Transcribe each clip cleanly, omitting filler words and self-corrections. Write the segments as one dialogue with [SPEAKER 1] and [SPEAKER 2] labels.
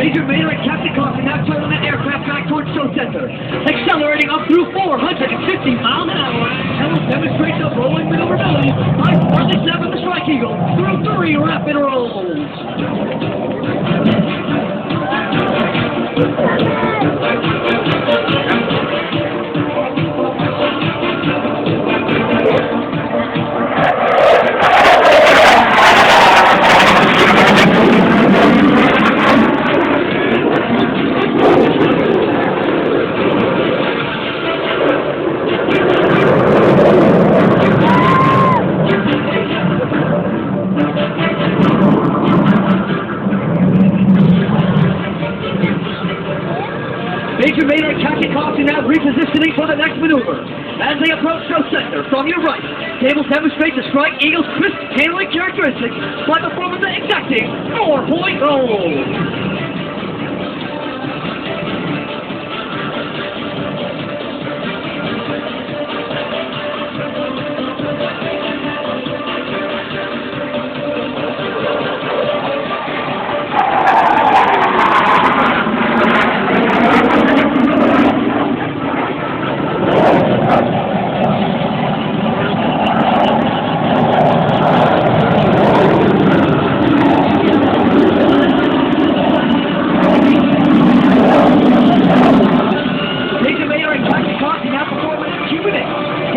[SPEAKER 1] Major Mater and Captain Coffin now turning that aircraft back towards show center, accelerating up through 450 miles an hour, and will demonstrate the rolling maneuverability by smartly snapping the Strike Eagle through 3 rapid rolls. Major Mater and Captain Coffin now repositioning for the next maneuver. As they approach show center, from your right, tables demonstrate the Strike Eagle's crisp handling characteristics by performing the exacting 4-point roll.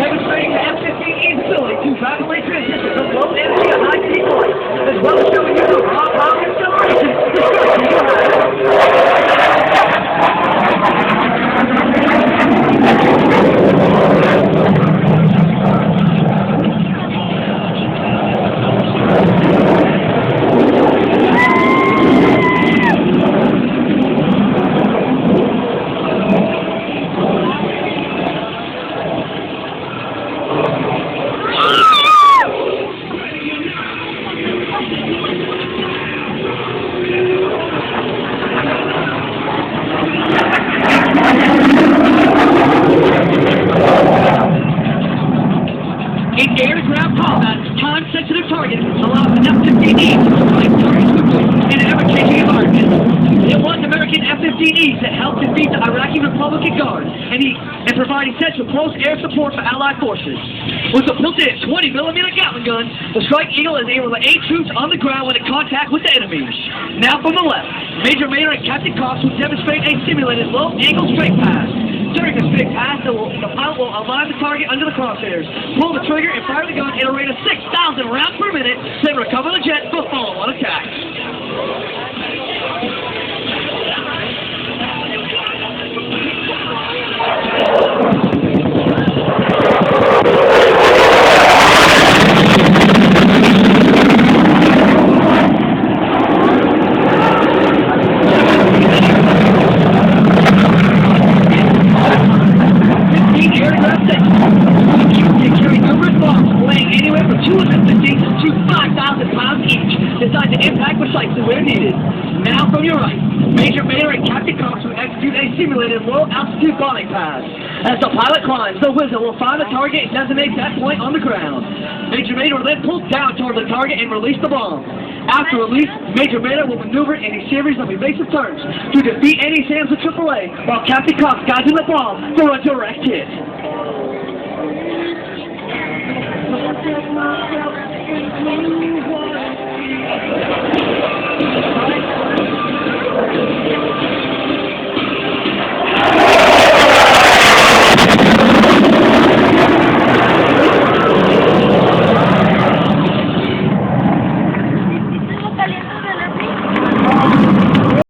[SPEAKER 1] Demonstrating the F-15E's ability to rapidly transition from low energy to high speed flight, as well as showing you the raw power acceleration the Strike Eagle In air-to-ground combat, time-sensitive targets allow an F-15E to strike targets quickly in an ever-changing environment. It was American F-15Es that helped defeat the Iraqi Republican Guard and provide essential close air support for Allied forces. With a built-in 20mm Gatling gun, the Strike Eagle is able to aid troops on the ground when in contact with the enemy. Now from the left, Major Mater and Captain Cox will demonstrate a simulated low-angle straight pass. During the straight pass, the pilot will align the target under the crosshairs, pull the trigger, and fire the gun at a rate of 6,000 rounds per minute, then recover the jet for follow-on attack. Designed to impact precisely where needed. Now from your right, Major Mater and Captain Cox will execute a simulated low-altitude bombing pass. As the pilot climbs, the Wizard will find the target and designate that point on the ground. Major Mater will then pull down toward the target and release the bomb. After release, Major Mater will maneuver in a series of evasive turns to defeat any SAMs with AAA, while Captain Cox guides in the bomb for a direct hit.